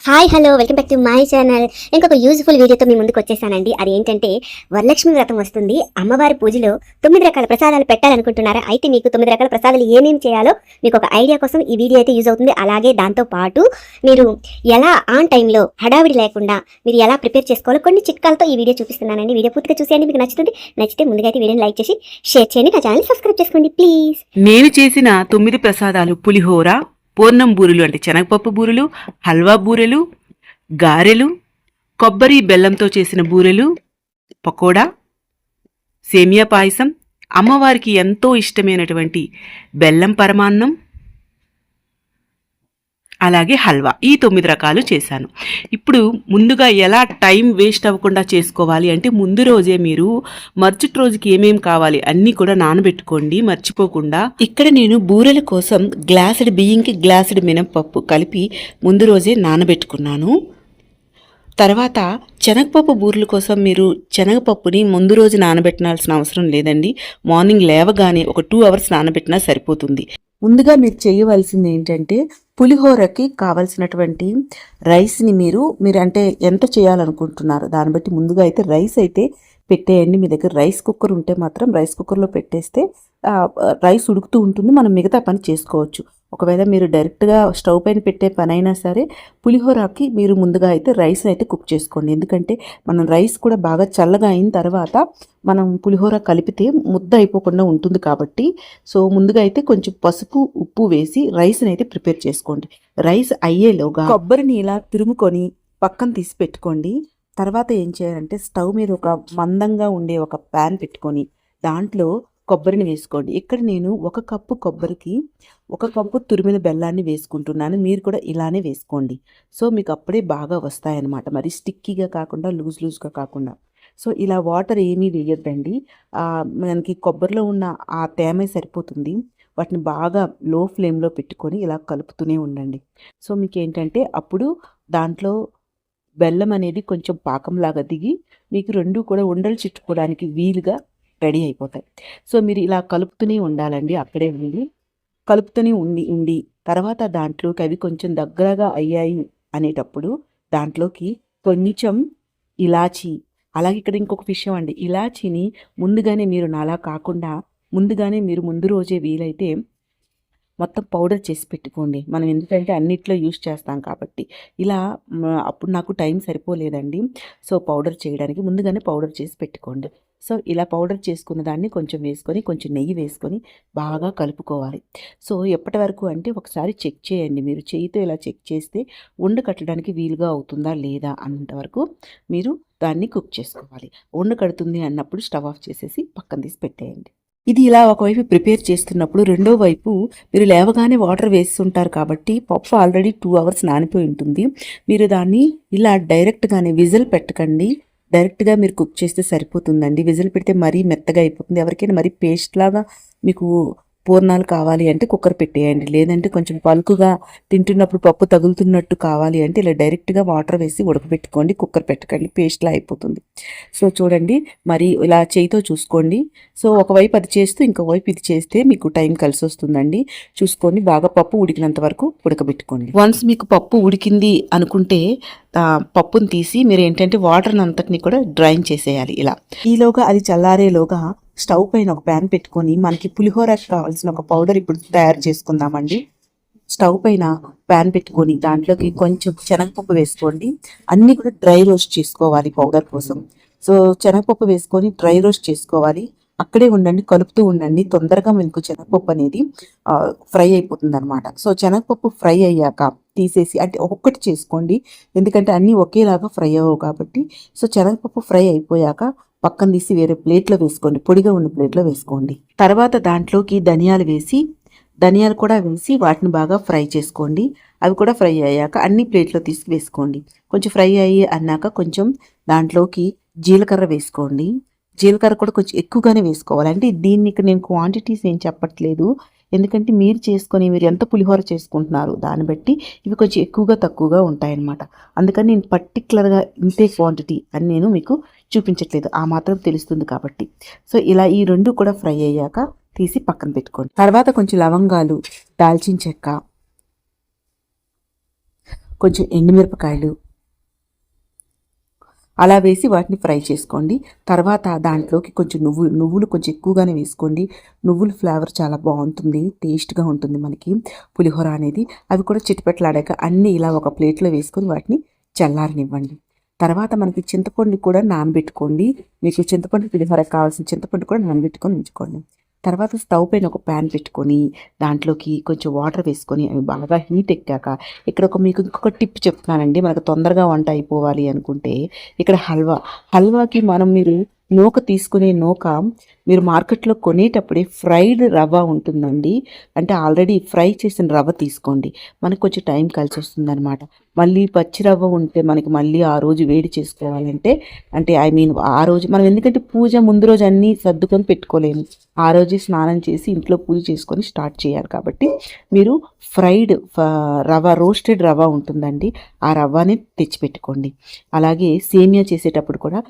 Hi hello welcome back to my channel. ఇంకొక useful వీడియోతో మీ ముందుకు వచ్చేసానండి. అది ఏంటంటే వరలక్ష్మి వ్రతం వస్తుంది. అమ్మవారి పూజలో 9 రకాల ప్రసాదాలు పెట్టాలనుకుంటున్నారా? అయితే మీకు 9 రకాల ప్రసాదాలు ఏమేమి చేయాలో మీకు ఒక ఐడియా కోసం ఈ వీడియో అయితే యూజ్ అవుతుంది. అలాగే దాంతో పాటు మీరు ఎలా ఆన్ టైంలో హడావిడి లేకుండా మీరు ఎలా ప్రిపేర్ చేసుకోవాలో కొన్ని చిట్కాలతో ఈ వీడియో చూపిస్తున్నానండి. వీడియో పూర్తిగా చూసేయండి, మీకు నచ్చితే ముందుగా అయితే వీడియోని లైక్ చేసి షేర్ చేయండి, నా ఛానల్ సబ్స్క్రైబ్ చేసుకోండి ప్లీజ్. నేను చేసిన 9 ప్రసాదాలు పులిహోర, పూర్ణం బూరెలు అంటే శనగపప్పు బూరెలు, హల్వా బూరెలు, గారెలు, కొబ్బరి బెల్లంతో చేసిన బూరెలు, పకోడా, సేమియా పాయసం, అమ్మవారికి ఎంతో ఇష్టమైనటువంటి బెల్లం పరమాన్నం, అలాగే హల్వా. ఈ 9 రకాలు చేశాను. ఇప్పుడు ముందుగా ఎలా టైం వేస్ట్ అవ్వకుండా చేసుకోవాలి అంటే ముందు రోజే మీరు మరుసటి రోజుకి ఏమేం కావాలి అన్నీ కూడా నానబెట్టుకోండి మర్చిపోకుండా. ఇక్కడ నేను బూరెల కోసం గ్లాసుడ్ బియ్యంకి గ్లాసుడ్ మినపప్పు కలిపి ముందు రోజే నానబెట్టుకున్నాను. తర్వాత శనగపప్పు బూరెల కోసం మీరు శనగపప్పుని ముందు రోజు నానబెట్టాల్సిన అవసరం లేదండి. మార్నింగ్ లేవగానే ఒక 2 అవర్స్ నానబెట్టినా సరిపోతుంది. ముందుగా మీరు చేయవలసింది ఏంటంటే పులిహోరకి కావాల్సినటువంటి రైస్ని మీరు అంటే ఎంత చేయాలనుకుంటున్నారో దాన్ని బట్టి ముందుగా అయితే రైస్ అయితే పెట్టేయండి. మీ దగ్గర రైస్ కుక్కర్ ఉంటే మాత్రం రైస్ కుక్కర్లో పెట్టేస్తే రైస్ ఉడుకుతూ ఉంటుంది, మనం మిగతా పని చేసుకోవచ్చు. ఒకవేళ మీరు డైరెక్ట్గా స్టవ్ పైన పెట్టే పని అయినా సరే పులిహోరకి మీరు ముందుగా అయితే రైస్ అయితే కుక్ చేసుకోండి. ఎందుకంటే మనం రైస్ కూడా బాగా చల్లగా అయిన తర్వాత మనం పులిహోర కలిపితే ముద్ద అయిపోకుండా ఉంటుంది కాబట్టి సో ముందుగా అయితే కొంచెం పసుపు ఉప్పు వేసి రైస్ని అయితే ప్రిపేర్ చేసుకోండి. రైస్ అయ్యేలోగా కొబ్బరిని ఇలా తురుముకొని పక్కన తీసి పెట్టుకోండి. తర్వాత ఏం చేయాలంటే స్టవ్ మీద ఒక మందంగా ఉండే ఒక ప్యాన్ పెట్టుకొని దాంట్లో కొబ్బరిని వేసుకోండి. ఇక్కడ నేను 1 కప్పు కొబ్బరికి 1 కప్పు తురిమిన బెల్లాన్ని వేసుకుంటున్నాను. మీరు కూడా ఇలానే వేసుకోండి. సో మీకు అప్పుడే బాగా వస్తాయన్నమాట, మరి స్టిక్కీగా కాకుండా లూజ్గా కాకుండా. సో ఇలా వాటర్ ఏమీ వేయొద్దండి, మనకి కొబ్బరిలో ఉన్న ఆ తేమ సరిపోతుంది. వాటిని బాగా లో ఫ్లేమ్లో పెట్టుకొని ఇలా కలుపుతూనే ఉండండి. సో మీకు ఏంటంటే అప్పుడు దాంట్లో బెల్లం అనేది కొంచెం పాకంలాగా దిగి మీకు రెండు కూడా ఉండలు చుట్టుకోవడానికి వీలుగా రెడీ అయిపోతాయి. సో మీరు ఇలా కలుపుతూనే ఉండాలండి, అక్కడే కలుపుతూనే ఉండి తర్వాత దాంట్లోకి అవి కొంచెం దగ్గరగా అయ్యాయి అనేటప్పుడు దాంట్లోకి కొంచెం ఇలాచి, అలాగే ఇక్కడ ఇంకొక విషయం అండి, ఇలాచీని ముందుగానే మీరు నాలా కాకుండా ముందుగానే మీరు ముందు రోజే వీలైతే మొత్తం పౌడర్ చేసి పెట్టుకోండి. మనం ఎందుకంటే అన్నిట్లో యూజ్ చేస్తాం కాబట్టి. ఇలా అప్పుడు నాకు టైం సరిపోలేదండి, సో పౌడర్ చేయడానికి ముందుగానే పౌడర్ చేసి పెట్టుకోండి. సో ఇలా పౌడర్ చేసుకున్న దాన్ని కొంచెం వేసుకొని కొంచెం నెయ్యి వేసుకొని బాగా కలుపుకోవాలి. సో ఎప్పటి వరకు అంటే ఒకసారి చెక్ చేయండి, మీరు చేయితో ఇలా చెక్ చేస్తే ఉండ కట్టడానికి వీలుగా అవుతుందా లేదా అన్నంత వరకు మీరు దాన్ని కుక్ చేసుకోవాలి. ఉండ కడుతుంది అన్నప్పుడు స్టవ్ ఆఫ్ చేసేసి పక్కన తీసి పెట్టేయండి. ఇది ఇలా ఒకవైపు ప్రిపేర్ చేస్తున్నప్పుడు రెండో వైపు మీరు లేవగానే వాటర్ వేస్తుంటారు కాబట్టి పప్పు ఆల్రెడీ 2 అవర్స్ నానిపోయి ఉంటుంది. మీరు దాన్ని ఇలా డైరెక్ట్గానే విజిల్ పెట్టకండి, డైరెక్ట్గా మీరు కుక్ చేస్తే సరిపోతుందండి. విజిల్ పెడితే మరీ మెత్తగా అయిపోతుంది. ఎవరికైనా మరీ పేస్ట్ లాగా మీకు పూర్ణాలు కావాలి అంటే కుక్కర్ పెట్టేయండి, లేదంటే కొంచెం పలుకుగా తింటున్నప్పుడు పప్పు తగులుతున్నట్టు కావాలి అంటే ఇలా డైరెక్ట్గా వాటర్ వేసి ఉడకబెట్టుకోండి, కుక్కర్ పెట్టకండి, పేస్ట్లా అయిపోతుంది. సో చూడండి, మరి ఇలా చేయితో చూసుకోండి. సో ఒకవైపు అది చేస్తూ ఇంకోవైపు ఇది చేస్తే మీకు టైం కలిసి వస్తుందండి. చూసుకోండి, బాగా పప్పు ఉడికినంత వరకు ఉడకబెట్టుకోండి. వన్స్ మీకు పప్పు ఉడికింది అనుకుంటే పప్పును తీసి మీరు ఏంటంటే వాటర్ అంతటిని కూడా డ్రైన్ చేసేయాలి. ఇలా ఈలోగా అది చల్లారేలోగా స్టవ్ పైన ఒక ప్యాన్ పెట్టుకొని మనకి పులిహోరకి కావాల్సిన ఒక పౌడర్ ఇప్పుడు తయారు చేసుకుందామండి. స్టవ్ పైన ప్యాన్ పెట్టుకొని దాంట్లోకి కొంచెం శనగపప్పు వేసుకోండి. అన్నీ కూడా డ్రై రోస్ట్ చేసుకోవాలి పౌడర్ కోసం. సో శనగపప్పు వేసుకొని డ్రై రోస్ట్ చేసుకోవాలి. అక్కడే ఉండండి, కలుపుతూ ఉండండి, తొందరగా మీకు శనగపప్పు అనేది ఫ్రై అయిపోతుంది అనమాట. సో శనగపప్పు ఫ్రై అయ్యాక తీసేసి అంటే ఒక్కొక్కటి చేసుకోండి, ఎందుకంటే అన్నీ ఒకేలాగా ఫ్రై అవ్వవు కాబట్టి. సో శనగపప్పు ఫ్రై అయిపోయాక పక్కన తీసి వేరే ప్లేట్లో వేసుకోండి, పొడిగా ఉన్న ప్లేట్లో వేసుకోండి. తర్వాత దాంట్లోకి ధనియాలు కూడా వేసి వాటిని బాగా ఫ్రై చేసుకోండి. అవి కూడా ఫ్రై అయ్యాక అన్ని ప్లేట్లో తీసి వేసుకోండి. కొంచెం ఫ్రై అయ్యి అన్నాక కొంచెం దాంట్లోకి జీలకర్ర వేసుకోండి. జీలకర్ర కూడా కొంచెం ఎక్కువగానే వేసుకోవాలి. అంటే దీన్ని ఇక్కడ నేను క్వాంటిటీస్ ఏం చెప్పట్లేదు, ఎందుకంటే మీరు ఎంత పులిహోర చేసుకుంటున్నారు దాన్ని బట్టి ఇవి కొంచెం ఎక్కువగా తక్కువగా ఉంటాయన్నమాట. అందుకని నేను పర్టికులర్గా ఇంతే క్వాంటిటీ అని నేను మీకు చూపించట్లేదు, ఆ మాత్రం తెలుస్తుంది కాబట్టి. సో ఇలా ఈ రెండు కూడా ఫ్రై అయ్యాక తీసి పక్కన పెట్టుకోండి. తర్వాత కొంచెం లవంగాలు, దాల్చిన చెక్క, కొంచెం ఎండుమిరపకాయలు అలా వేసి వాటిని ఫ్రై చేసుకోండి. తర్వాత దాంట్లోకి కొంచెం నువ్వులు కొంచెం ఎక్కువగానే వేసుకోండి. నువ్వుల ఫ్లేవర్ చాలా బాగుంటుంది, టేస్ట్గా ఉంటుంది మనకి పులిహోర అనేది. అవి కూడా చిటిపెట్టలాడాక అన్నీ ఇలా ఒక ప్లేట్లో వేసుకొని వాటిని చల్లారనివ్వండి. తర్వాత మనకి చింతపండు కూడా నానబెట్టుకోండి. మీకు చింతపండు పులిహోరకు కావాల్సిన చింతపండు కూడా నానబెట్టుకొని ఉంచుకోండి. తర్వాత స్టవ్ పైన ఒక ప్యాన్ పెట్టుకొని దాంట్లోకి కొంచెం వాటర్ వేసుకొని అవి బాగా హీట్ ఎక్కాక ఇక్కడ మీకు ఇంకొక టిప్ చెప్తున్నానండి. మనకు తొందరగా వంట అయిపోవాలి అనుకుంటే ఇక్కడ హల్వాకి మీరు నూక తీసుకునే నూక మీరు మార్కెట్లో కొనేటప్పుడే ఫ్రైడ్ రవ్వ ఉంటుందండి. అంటే ఆల్రెడీ ఫ్రై చేసిన రవ్వ తీసుకోండి. మనకు కొంచెం టైం కలిసి వస్తుంది అనమాట. మళ్ళీ పచ్చి రవ్వ ఉంటే మనకి మళ్ళీ ఆ రోజు వేడి చేసుకోవాలంటే ఆ రోజు మనం ఎందుకంటే పూజ ముందు రోజు అన్నీ సర్దుకొని పెట్టుకోలేము. ఆ రోజు స్నానం చేసి ఇంట్లో పూజ చేసుకొని స్టార్ట్ చేయాలి కాబట్టి మీరు ఫ్రైడ్ రోస్టెడ్ రవ్వ ఉంటుందండి, ఆ రవ్వని తెచ్చిపెట్టుకోండి. అలాగే సేమియా చేసేటప్పుడు కూడా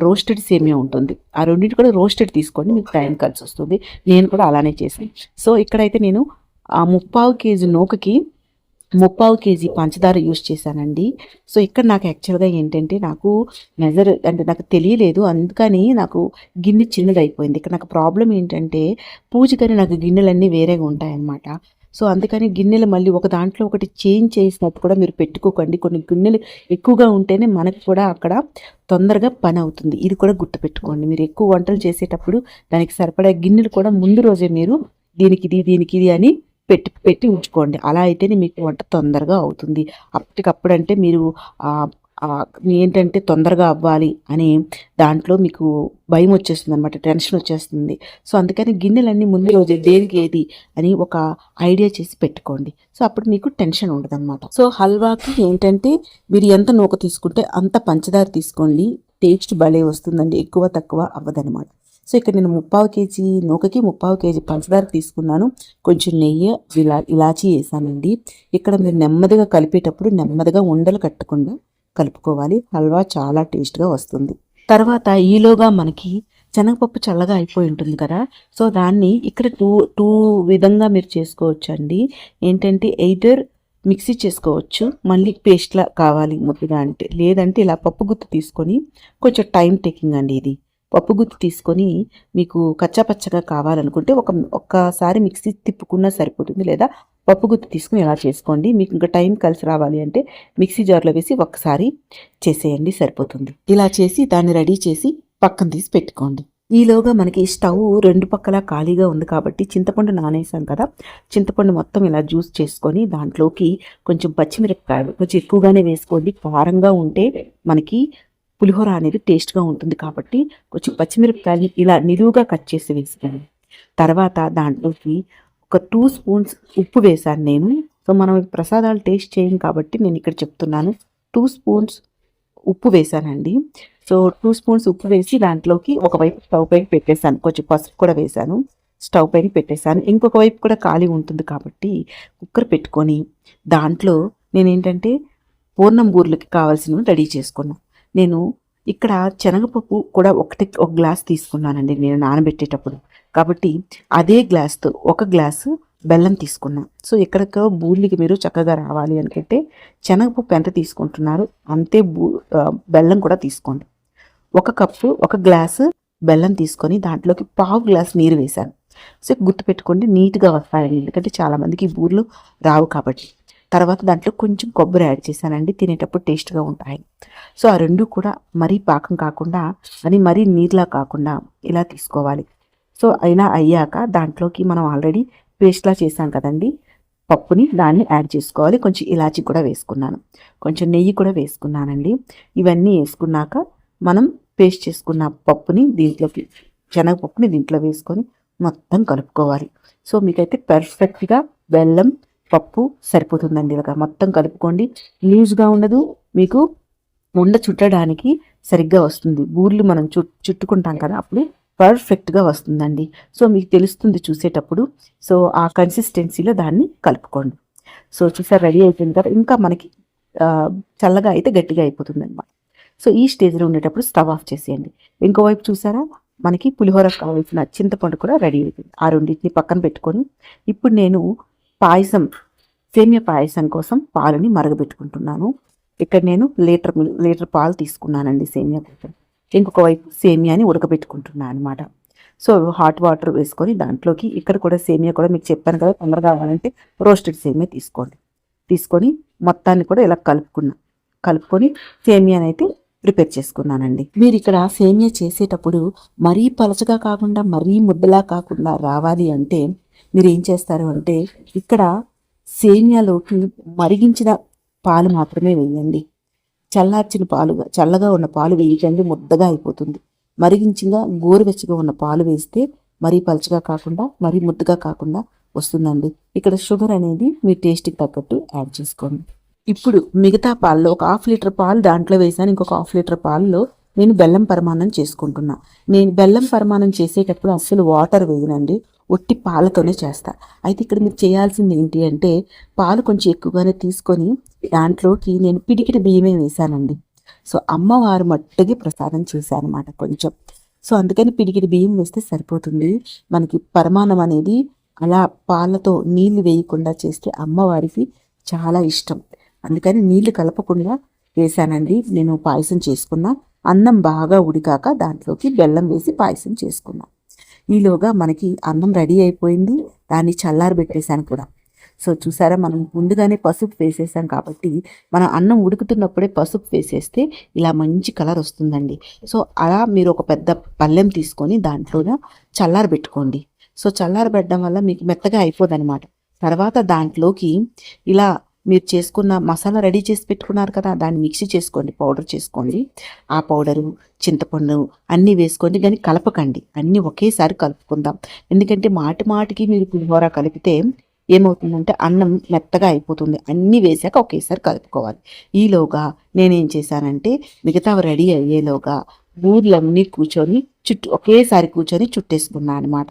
రోస్టెడ్ సేమియా ఉంటుంది, ఆ రెండింటి కూడా రోస్టెడ్ తీసుకోండి, మీకు టైం కలిసి వస్తుంది. నేను కూడా అలానే చేశాను. సో ఇక్కడైతే నేను ఆ 3/4 కేజీ నూకకి 3/4 కేజీ పంచదార యూస్ చేశానండి. సో ఇక్కడ నాకు యాక్చువల్గా ఏంటంటే నాకు నాకు తెలియలేదు, అందుకని నాకు గిన్నె చిన్నది అయిపోయింది. ఇక్కడ నాకు ప్రాబ్లం ఏంటంటే పూజకని నాకు గిన్నెలన్నీ వేరేగా ఉంటాయన్నమాట. సో అందుకని గిన్నెలు మళ్ళీ ఒక దాంట్లో ఒకటి చేంజ్ చేసినట్టు కూడా మీరు పెట్టుకోకండి. కొన్ని గిన్నెలు ఎక్కువగా ఉంటేనే మనకు కూడా అక్కడ తొందరగా పని అవుతుంది. ఇది కూడా గుర్తుపెట్టుకోండి. మీరు ఎక్కువ వంటలు చేసేటప్పుడు దానికి సరిపడా గిన్నెలు కూడా ముందు రోజే మీరు దీనికి ఇది అని పెట్టి ఉంచుకోండి. అలా అయితేనే మీకు వంట తొందరగా అవుతుంది. అప్పటికప్పుడంటే మీరు ఏంటంటే తొందరగా అవ్వాలి అని దాంట్లో మీకు భయం వచ్చేస్తుంది అనమాట, టెన్షన్ వచ్చేస్తుంది. సో అందుకని గిన్నెలన్నీ ముందు రోజే దేనికి ఏది అని ఒక ఐడియా చేసి పెట్టుకోండి. సో అప్పుడు మీకు టెన్షన్ ఉండదు అనమాట. సో హల్వాకి ఏంటంటే మీరు ఎంత నూక తీసుకుంటే అంత పంచదార తీసుకోండి, టేస్ట్ భలే వస్తుందండి, ఎక్కువ తక్కువ అవ్వదనమాట. సో ఇక్కడ నేను 3/4 కేజీ నూకకి 3/4 కేజీ పంచదార తీసుకున్నాను. కొంచెం నెయ్యి ఇలాచీ వేసానండి. ఇక్కడ మీరు నెమ్మదిగా కలిపేటప్పుడు నెమ్మదిగా ఉండలు కట్టకుండా కలుపుకోవాలి. హల్వా చాలా టేస్ట్గా వస్తుంది. తర్వాత ఈలోగా మనకి శనగపప్పు చల్లగా అయిపోయి ఉంటుంది కదా, సో దాన్ని ఇక్కడ టూ విధంగా మీరు చేసుకోవచ్చు అండి. ఏంటంటే ఎయిదర్ మిక్సీ చేసుకోవచ్చు, మళ్ళీ పేస్ట్లా కావాలి ముద్దుగా అంటే, లేదంటే ఇలా పప్పు గుత్తి తీసుకొని కొంచెం టైం టేకింగ్ అండి ఇది. పప్పు గుత్తి తీసుకొని మీకు కచ్చాపచ్చగా కావాలనుకుంటే ఒక్కసారి మిక్సీ తిప్పుకున్నా సరిపోతుంది, లేదా పప్పు గుత్తి తీసుకుని ఇలా చేసుకోండి. మీకు ఇంకా టైం కలిసి రావాలి అంటే మిక్సీ జార్లో వేసి ఒక్కసారి చేసేయండి, సరిపోతుంది. ఇలా చేసి దాన్ని రెడీ చేసి పక్కన తీసి పెట్టుకోండి. ఈలోగా మనకి స్టవ్ 2 పక్కల ఖాళీగా ఉంది కాబట్టి చింతపండు నానేసాం కదా, చింతపండు మొత్తం ఇలా జ్యూస్ చేసుకొని దాంట్లోకి కొంచెం పచ్చిమిరపకాయలు కొంచెం ఎక్కువగానే వేసుకోండి. కారంగా ఉంటే మనకి పులిహోర అనేది టేస్ట్గా ఉంటుంది కాబట్టి కొంచెం పచ్చిమిరపకాయలు ఇలా నిలువుగా కట్ చేసి వేసుకోండి. తర్వాత దాంట్లోకి ఒక 2 స్పూన్స్ ఉప్పు వేశాను నేను. సో మనం ప్రసాదాలు టేస్ట్ చేయం కాబట్టి నేను ఇక్కడ చెప్తున్నాను. 2 స్పూన్స్ ఉప్పు వేశానండి. సో 2 స్పూన్స్ ఉప్పు వేసి దాంట్లోకి ఒకవైపు స్టవ్ పైకి పెట్టేశాను, కొంచెం పసుపు కూడా వేశాను, స్టవ్ పైన పెట్టేశాను. ఇంకొక వైపు కూడా ఖాళీ ఉంటుంది కాబట్టి కుక్కర్ పెట్టుకొని దాంట్లో నేనేంటంటే పూర్ణం బూర్లకి కావాల్సినవి రెడీ చేసుకున్నాను. నేను ఇక్కడ శనగపప్పు కూడా ఒక గ్లాస్ తీసుకున్నానండి నేను నానబెట్టేటప్పుడు, కాబట్టి అదే గ్లాస్తో 1 గ్లాసు బెల్లం తీసుకున్నాను. సో ఎక్కడికో బూర్లికి మీరు చక్కగా రావాలి అనుకుంటే శనగపప్పు ఎంత తీసుకుంటున్నారు అంతే బెల్లం కూడా తీసుకోండి. 1 కప్పు 1 గ్లాసు బెల్లం తీసుకొని దాంట్లోకి 1/2 గ్లాస్ నీరు వేశాను. సో గుర్తుపెట్టుకోండి, నీట్గా వస్తాయండి, ఎందుకంటే చాలామందికి బూర్లు రావు కాబట్టి. తర్వాత దాంట్లో కొంచెం కొబ్బరి యాడ్ చేశానండి, తినేటప్పుడు టేస్ట్గా ఉంటాయి. సో ఆ రెండు కూడా మరీ పాకం కాకుండా అని మరీ నీరులా కాకుండా ఇలా తీసుకోవాలి. సో అయినా అయ్యాక దాంట్లోకి మనం ఆల్రెడీ పేస్ట్లా చేసాం కదండి పప్పుని, దాన్ని యాడ్ చేసుకోవాలి. కొంచెం ఇలాచి కూడా వేసుకున్నాను, కొంచెం నెయ్యి కూడా వేసుకున్నానండి. ఇవన్నీ వేసుకున్నాక మనం పేస్ట్ చేసుకున్న పప్పుని దీంట్లోకి, శనగపప్పుని దీంట్లో వేసుకొని మొత్తం కలుపుకోవాలి. సో మీకైతే పర్ఫెక్ట్గా బెల్లం పప్పు సరిపోతుందండి. ఇలాగ మొత్తం కలుపుకోండి, లూజ్గా ఉండదు, మీకు ఉండ చుట్టడానికి సరిగ్గా వస్తుంది. బూర్లు మనం చుట్టుకుంటాం కదా అప్పుడు పర్ఫెక్ట్గా వస్తుందండి. సో మీకు తెలుస్తుంది చూసేటప్పుడు. సో ఆ కన్సిస్టెన్సీలో దాన్ని కలుపుకోండి. సో చూసారు రెడీ అయిపోయింది కదా, ఇంకా మనకి చల్లగా అయితే గట్టిగా అయిపోతుంది అనమాట. సో ఈ స్టేజ్లో ఉండేటప్పుడు స్టవ్ ఆఫ్ చేసేయండి. ఇంకోవైపు చూసారా మనకి పులిహోర కావాల్సిన చింతపండు కూడా రెడీ అయిపోయింది. ఆ రెండింటిని పక్కన పెట్టుకొని ఇప్పుడు నేను పాయసం సేమియా పాయసం కోసం పాలని మరగబెట్టుకుంటున్నాను. ఇక్కడ నేను లీటర్ పాలు తీసుకున్నానండి సేమియా కోసం. ఇంకొక వైపు సేమియాని ఉడకబెట్టుకుంటున్నాను అనమాట. సో హాట్ వాటర్ వేసుకొని దాంట్లోకి ఇక్కడ కూడా సేమియా కూడా మీకు చెప్పాను కదా, తొందరగా కావాలంటే రోస్టెడ్ సేమియా తీసుకొని మొత్తాన్ని కూడా ఇలా కలుపుకొని సేమియాని అయితే ప్రిపేర్ చేసుకున్నానండి. మీరు ఇక్కడ సేమియా చేసేటప్పుడు మరీ పలచగా కాకుండా మరీ ముద్దలా కాకుండా రావాలి అంటే మీరు ఏం చేస్తారు అంటే ఇక్కడ సేమియాలోకి మరిగించిన పాలు మాత్రమే వేయండి. చల్లగా ఉన్న పాలు వేయకండి, ముద్దగా అయిపోతుంది. మరిగించిగా గోరువెచ్చగా ఉన్న పాలు వేస్తే మరీ పలచగా కాకుండా మరీ ముద్దగా కాకుండా వస్తుందండి. ఇక్కడ షుగర్ అనేది మీ టేస్ట్కి తగ్గట్టు యాడ్ చేసుకోండి. ఇప్పుడు మిగతా పాలలో ఒక 1/2 లీటర్ పాలు దాంట్లో వేసాను. ఇంకొక 1/2 లీటర్ పాలలో నేను బెల్లం పరిమాణం చేసుకుంటున్నా. నేను బెల్లం పరిమాణం చేసేటప్పుడు అస్సలు వాటర్ వేయనండి, ఒట్టి పాలతోనే చేస్తా. అయితే ఇక్కడ మీరు చేయాల్సింది ఏంటి అంటే పాలు కొంచెం ఎక్కువగానే తీసుకొని దాంట్లోకి నేను పిడికిటి బియ్యమే వేసానండి. సో అమ్మవారు మట్టుకి ప్రసాదం చేశాను అనమాట కొంచెం. సో అందుకని పిడికిటి బియ్యం వేస్తే సరిపోతుంది. మనకి పరిమాణం అనేది అలా పాలతో నీళ్లు వేయకుండా చేస్తే అమ్మవారికి చాలా ఇష్టం. అందుకని నీళ్లు కలపకుండా వేసానండి. నేను పాయసం చేసుకున్నా. అన్నం బాగా ఉడికాక దాంట్లోకి బెల్లం వేసి పాయసం చేసుకున్నా. ఈలోగా మనకి అన్నం రెడీ అయిపోయింది. దాన్ని చల్లారబెట్టేశాను కూడా. సో చూసారా, మనం ముందుగానే పసుపు వేసేసాం కాబట్టి మనం అన్నం ఉడుకుతున్నప్పుడే పసుపు వేసేస్తే ఇలా మంచి కలర్ వస్తుందండి. సో అలా మీరు ఒక పెద్ద పళ్ళెం తీసుకొని దాంట్లోన చల్లారబెట్టుకోండి. సో చల్లారబెట్టడం వల్ల మీకు మెత్తగా అయిపోదన్నమాట. తర్వాత దాంట్లోకి ఇలా మీరు చేసుకున్న మసాలా రెడీ చేసి పెట్టుకున్నారు కదా, దాన్ని మిక్సీ చేసుకోండి, పౌడర్ చేసుకోండి. ఆ పౌడరు చింతపండు అన్నీ వేసుకోండి, కానీ కలపకండి. అన్నీ ఒకేసారి కలుపుకుందాం. ఎందుకంటే మాటికి మీరు పులిహోర కలిపితే ఏమవుతుందంటే అన్నం మెత్తగా అయిపోతుంది. అన్నీ వేసాక ఒకేసారి కలుపుకోవాలి. ఈలోగా నేనేం చేశానంటే మిగతా రెడీ అయ్యేలోగా బూర్లన్నీ ఒకేసారి కూర్చొని చుట్టేసుకున్నాను అనమాట.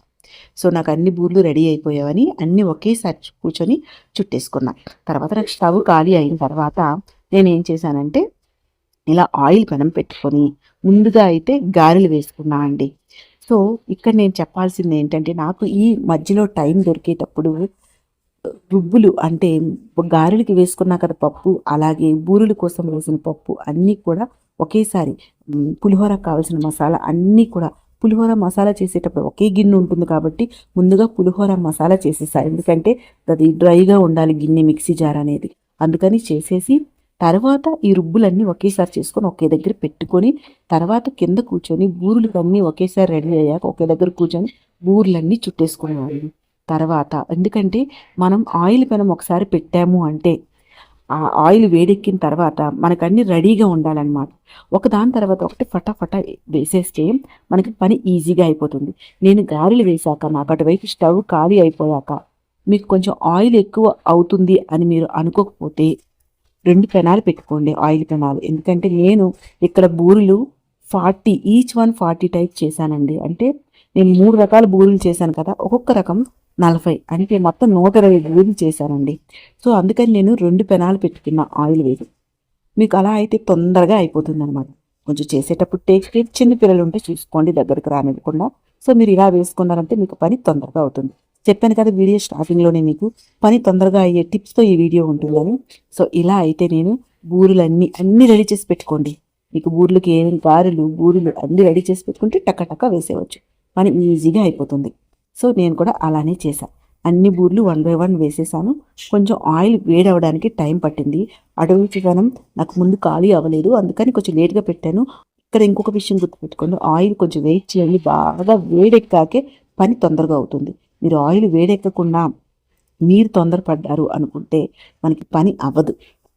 సో నాకు అన్ని బూర్లు రెడీ అయిపోయావని అన్నీ ఒకేసారి కూర్చొని చుట్టేసుకున్నా. తర్వాత నాకు స్టవ్ ఖాళీ అయిన తర్వాత నేనేం చేశానంటే ఇలా ఆయిల్ పెనం పెట్టుకొని ముందుగా అయితే గారెలు వేసుకున్నా అండి. సో ఇక్కడ నేను చెప్పాల్సింది ఏంటంటే నాకు ఈ మధ్యలో టైం దొరికేటప్పుడు రుబ్బులు అంటే గారెలకి వేసుకున్నా కదా పప్పు, అలాగే బూరెల కోసం వేసిన పప్పు అన్నీ కూడా ఒకేసారి పులిహోరకు కావాల్సిన మసాలా అన్నీ కూడా పులిహోర మసాలా చేసేటప్పుడు ఒకే గిన్నె ఉంటుంది కాబట్టి ముందుగా పులిహోర మసాలా చేసేసారు. ఎందుకంటే అది డ్రైగా ఉండాలి గిన్నె, మిక్సీ జార్ అనేది. అందుకని చేసేసి తర్వాత ఈ రుబ్బులన్నీ ఒకేసారి చేసుకొని ఒకే దగ్గర పెట్టుకొని తర్వాత కింద కూర్చొని బూరెలు అన్నీ ఒకేసారి రెడీ అయ్యాక ఒకే దగ్గర కూర్చొని బూరెలన్నీ చుట్టేసుకునేవాళ్ళు. తర్వాత ఎందుకంటే మనం ఆయిల్ పెనం ఒకసారి పెట్టాము అంటే ఆ ఆయిల్ వేడెక్కిన తర్వాత మనకు అన్ని రెడీగా ఉండాలన్నమాట. ఒకదాని తర్వాత ఒకటి ఫటాఫటా వేసేస్తే మనకి పని ఈజీగా అయిపోతుంది. నేను గారెలు వేశాక నాకు అటువైపు స్టవ్ ఖాళీ అయిపోయాక మీకు కొంచెం ఆయిల్ ఎక్కువ అవుతుంది అని మీరు అనుకోకపోతే 2 పెనాలు పెట్టుకోండి, ఆయిల్ పెనాలు. ఎందుకంటే నేను ఇక్కడ బూరెలు 40 ఈచ్ 1 40 టైప్ చేశానండి. అంటే నేను 3 రకాల బూరెలు చేశాను కదా, ఒక్కొక్క రకం 40 అంటే మొత్తం 120 బూరెలు చేశానండి. సో అందుకని నేను 2 పెనాలు పెట్టుకున్న ఆయిల్ వేసి. మీకు అలా అయితే తొందరగా అయిపోతుంది అనమాట. కొంచెం చేసేటప్పుడు టేస్ట్ చిన్న పిల్లలు ఉంటే చూసుకోండి దగ్గరికి రానివ్వకుండా. సో మీరు ఇలా వేసుకున్నారంటే మీకు పని తొందరగా అవుతుంది. చెప్పాను కదా వీడియో స్టార్టింగ్లోనే మీకు పని తొందరగా అయ్యే టిప్స్తో ఈ వీడియో ఉంటుందని. సో ఇలా అయితే నేను బూరెలు అన్నీ రెడీ చేసి పెట్టుకోండి. మీకు బూరెలకి ఏమేమి గారెలు బూరెలు అన్నీ రెడీ చేసి పెట్టుకుంటే టక్క వేసేవచ్చు, పని ఈజీగా అయిపోతుంది. సో నేను కూడా అలానే చేశాను. అన్ని బూరెలు 1 by 1 వేసేసాను. కొంచెం ఆయిల్ వేడవడానికి టైం పట్టింది. అడవి జనం నాకు ముందు ఖాళీ అవ్వలేదు, అందుకని కొంచెం లేట్గా పెట్టాను. ఇక్కడ ఇంకొక విషయం గుర్తుపెట్టుకోండి, ఆయిల్ కొంచెం వెయిట్ చేయండి. బాగా వేడెక్కాకే పని తొందరగా అవుతుంది. మీరు ఆయిల్ వేడెక్కకుండా మీరు తొందరపడ్డారు అనుకుంటే మనకి పని అవ్వదు.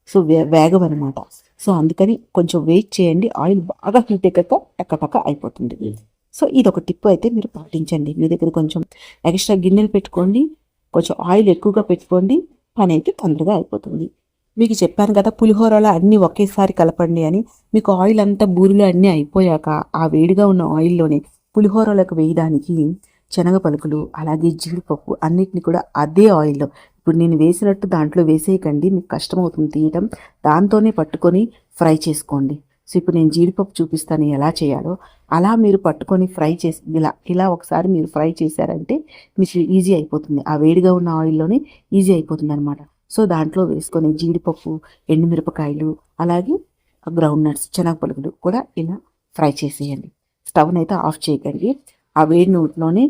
సో వేగవన్నమాట. సో అందుకని కొంచెం వెయిట్ చేయండి. ఆయిల్ బాగా హీట్ ఎక్కాక టక్క అయిపోతుంది. సో ఇది ఒక టిప్ అయితే మీరు పాటించండి. మీ దగ్గర కొంచెం ఎక్స్ట్రా గిన్నెలు పెట్టుకోండి, కొంచెం ఆయిల్ ఎక్కువగా పెట్టుకోండి, పని అయితే తొందరగా అయిపోతుంది. మీకు చెప్పాను కదా పులిహోరలో అన్నీ ఒకేసారి కలపండి అని. మీకు ఆయిల్ అంతా బూరెలు అన్నీ అయిపోయాక ఆ వేడిగా ఉన్న ఆయిల్లోనే పులిహోరలకు వేయడానికి శనగ పలుకులు అలాగే జీడిపప్పు అన్నిటిని కూడా అదే ఆయిల్లో ఇప్పుడు నేను వేసినట్టు దాంట్లో వేసేయకండి, మీకు కష్టమవుతుంది తీయటం. దాంతోనే పట్టుకొని ఫ్రై చేసుకోండి. సో ఇప్పుడు నేను జీడిపప్పు చూపిస్తాను ఎలా చేయాలో. అలా మీరు పట్టుకొని ఫ్రై చేసి ఇలా ఒకసారి మీరు ఫ్రై చేశారంటే మీకు ఈజీ అయిపోతుంది. ఆ వేడిగా ఉన్న ఆయిల్లోనే ఈజీ అయిపోతుంది అనమాట. సో దాంట్లో వేసుకొని జీడిపప్పు, ఎండుమిరపకాయలు, అలాగే గ్రౌండ్ నట్స్, శనగ పలుకులు కూడా ఇలా ఫ్రై చేసేయండి. స్టవ్ని అయితే ఆఫ్ చేయకండి. ఆ వేడి నూనెలోనే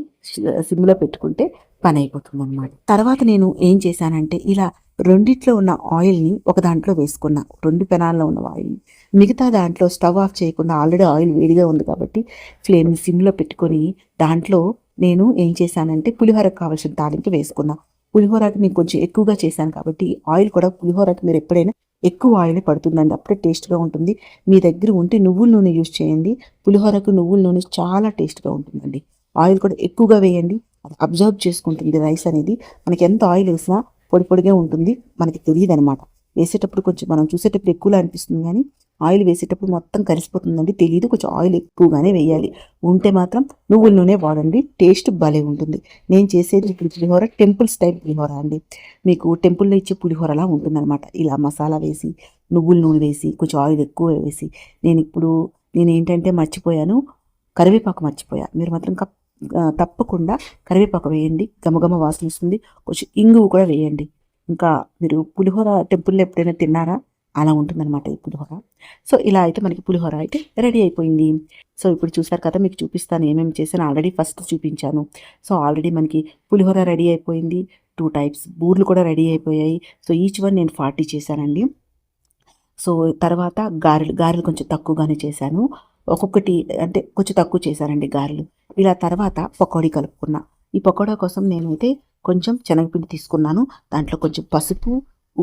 సిమ్లో పెట్టుకుంటే పని అయిపోతుంది అనమాట. తర్వాత నేను ఏం చేశానంటే ఇలా రెండిట్లో ఉన్న ఆయిల్ని ఒక దాంట్లో వేసుకున్నా, 2 పెనాల్లో ఉన్న ఆయిల్ని. మిగతా దాంట్లో స్టవ్ ఆఫ్ చేయకుండా ఆల్రెడీ ఆయిల్ వేడిగా ఉంది కాబట్టి ఫ్లేమ్ని సిమ్లో పెట్టుకొని దాంట్లో నేను ఏం చేశానంటే పులిహోరకు కావాల్సిన తాలింపు వేసుకున్నా. పులిహోరకి నేను కొంచెం ఎక్కువగా చేశాను కాబట్టి ఆయిల్ కూడా పులిహోరకి మీరు ఎప్పుడైనా ఎక్కువ ఆయిల్ పడుతుందండి, అప్పుడే టేస్ట్గా ఉంటుంది. మీ దగ్గర ఉంటే నువ్వుల నూనె యూజ్ చేయండి. పులిహోరకు నువ్వుల నూనె చాలా టేస్ట్గా ఉంటుందండి. ఆయిల్ కూడా ఎక్కువగా వేయండి, అది అబ్జర్వ్ చేసుకుంటుంది రైస్ అనేది. మనకి ఎంత ఆయిల్ వేసినా పొడి పొడిగా ఉంటుంది, మనకి తెలియదు అనమాట. వేసేటప్పుడు కొంచెం మనం చూసేటప్పుడు ఎక్కువలా అనిపిస్తుంది కానీ ఆయిల్ వేసేటప్పుడు మొత్తం కలిసిపోతుందండి, తెలియదు. కొంచెం ఆయిల్ ఎక్కువగానే వేయాలి. ఉంటే మాత్రం నువ్వుల నూనె వాడండి, టేస్ట్ భలే ఉంటుంది. నేను చేసేది ఇప్పుడు పులిహోర టెంపుల్ స్టైల్ పులిహోర అండి. మీకు టెంపుల్లో ఇచ్చే పులిహోరలా ఉంటుందన్నమాట. ఇలా మసాలా వేసి, నువ్వుల నూనె వేసి, కొంచెం ఆయిల్ ఎక్కువ వేసి. నేను ఏంటంటే మర్చిపోయాను, కరివేపాకు మర్చిపోయా. మీరు మాత్రం తప్పకుండా కరివేపాకు వేయండి, గమగమ వాసన వస్తుంది. కొంచెం ఇంగువ కూడా వేయండి. ఇంకా మీరు పులిహోర టెంపుల్లో ఎప్పుడైనా తిన్నారా? అలా ఉంటుందన్నమాట ఈ పులిహోర. సో ఇలా అయితే మనకి పులిహోర అయితే రెడీ అయిపోయింది. సో ఇప్పుడు చూసారు కదా, మీకు చూపిస్తాను ఏమేమి చేశాను. ఆల్రెడీ ఫస్ట్ చూపించాను. సో ఆల్రెడీ మనకి పులిహోర రెడీ అయిపోయింది. 2 టైప్స్ బూర్లు కూడా రెడీ అయిపోయాయి. సో ఈచ్ వన్ నేను 40 చేశానండి. సో తర్వాత గారెలు కొంచెం తక్కువగానే చేశాను. ఒక్కొక్కటి అంటే కొంచెం తక్కువ చేశానండి గారెలు. ఇలా తర్వాత పకోడీ కలుపుకున్నా. ఈ పకోడా కోసం నేనైతే కొంచెం శనగపిండి తీసుకున్నాను. దాంట్లో కొంచెం పసుపు,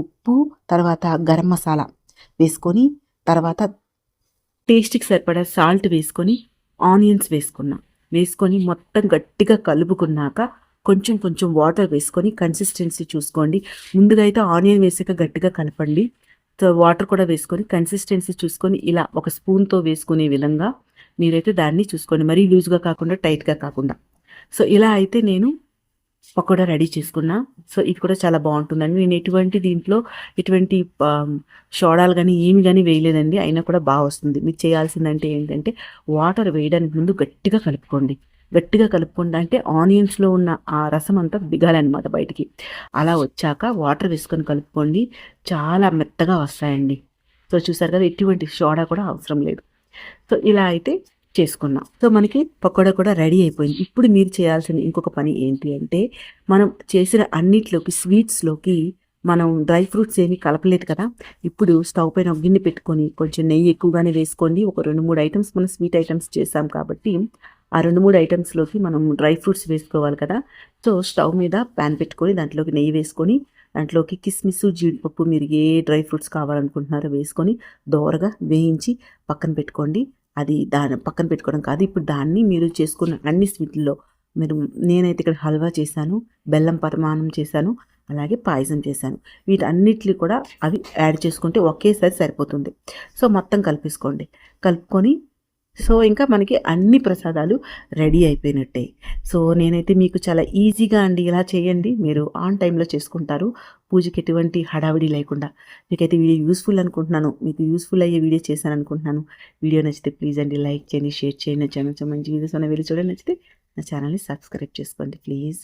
ఉప్పు, తర్వాత గరం మసాలా వేసుకొని, తర్వాత టేస్ట్కి సరిపడా సాల్ట్ వేసుకొని, ఆనియన్స్ వేసుకొని మొత్తం గట్టిగా కలుపుకున్నాక కొంచెం కొంచెం వాటర్ వేసుకొని కన్సిస్టెన్సీ చూసుకోండి. ముందుగా అయితే ఆనియన్ వేసాక గట్టిగా కలపండి. సో వాటర్ కూడా వేసుకొని కన్సిస్టెన్సీ చూసుకొని ఇలా ఒక స్పూన్తో వేసుకునే విధంగా మీరైతే దాన్ని చూసుకోండి. మరీ లూజ్గా కాకుండా టైట్గా కాకుండా. సో ఇలా అయితే నేను పకోడా రెడీ చేసుకున్నా. సో ఇది కూడా చాలా బాగుంటుందండి. నేను ఎటువంటి సోడాలు కానీ ఏమి కానీ వేయలేదండి, అయినా కూడా బాగా వస్తుంది. మీరు చేయాల్సిందంటే ఏంటంటే వాటర్ వేయడానికి ముందు గట్టిగా కలుపుకోండి. అంటే ఆనియన్స్లో ఉన్న ఆ రసం అంతా దిగాలన్నమాట బయటికి. అలా వచ్చాక వాటర్ వేసుకొని కలుపుకోండి, చాలా మెత్తగా వస్తాయండి. సో చూసారు కదా, ఎటువంటి సోడా కూడా అవసరం లేదు. సో ఇలా అయితే చేసుకున్నాం. సో మనకి పకోడా కూడా రెడీ అయిపోయింది. ఇప్పుడు మీరు చేయాల్సిన ఇంకొక పని ఏంటి అంటే, మనం చేసిన అన్నిట్లోకి స్వీట్స్లోకి మనం డ్రై ఫ్రూట్స్ ఏమీ కలపలేదు కదా. ఇప్పుడు స్టవ్ పైన ఒక గిన్నె పెట్టుకొని కొంచెం నెయ్యి ఎక్కువగానే వేసుకోండి. ఒక 2-3 ఐటమ్స్ మనం స్వీట్ ఐటమ్స్ చేసాం కాబట్టి ఆ 2-3 ఐటమ్స్లోకి మనం డ్రై ఫ్రూట్స్ వేసుకోవాలి కదా. సో స్టవ్ మీద ప్యాన్ పెట్టుకొని దాంట్లోకి నెయ్యి వేసుకొని, దాంట్లోకి కిస్మిస్, జీడిపప్పు, మీరు ఏ డ్రై ఫ్రూట్స్ కావాలనుకుంటున్నారో వేసుకొని దోరగా వేయించి పక్కన పెట్టుకోండి. అది దాని పక్కన పెట్టుకోవడం కాదు, ఇప్పుడు దాన్ని మీరు చేసుకున్న అన్ని స్వీట్లలో నేనైతే ఇక్కడ హల్వా చేశాను, బెల్లం పరమాన్నం చేశాను, అలాగే పాయసం చేశాను. వీటన్నిటిని కూడా అవి యాడ్ చేసుకుంటే ఒకేసారి సరిపోతుంది. సో మొత్తం కలుపుకొని సో ఇంకా మనకి అన్ని ప్రసాదాలు రెడీ అయిపోయినట్టే. సో నేనైతే మీకు చాలా ఈజీగా అండి, ఇలా చేయండి, మీరు ఆన్ టైంలో చేసుకుంటారు, పూజకి ఎటువంటి హడావిడి లేకుండా. మీకైతే వీడియో యూస్ఫుల్ అనుకుంటున్నాను, మీకు యూస్ఫుల్ అయ్యే వీడియో చేశాను అనుకుంటున్నాను. వీడియో నచ్చితే ప్లీజ్ అండి లైక్ చేయండి, షేర్ చేయండి. నా ఛానల్ మంచి వీడియోస్ ఉన్న వీడియో చూడండి. నచ్చితే నా ఛానల్ని సబ్స్క్రైబ్ చేసుకోండి ప్లీజ్.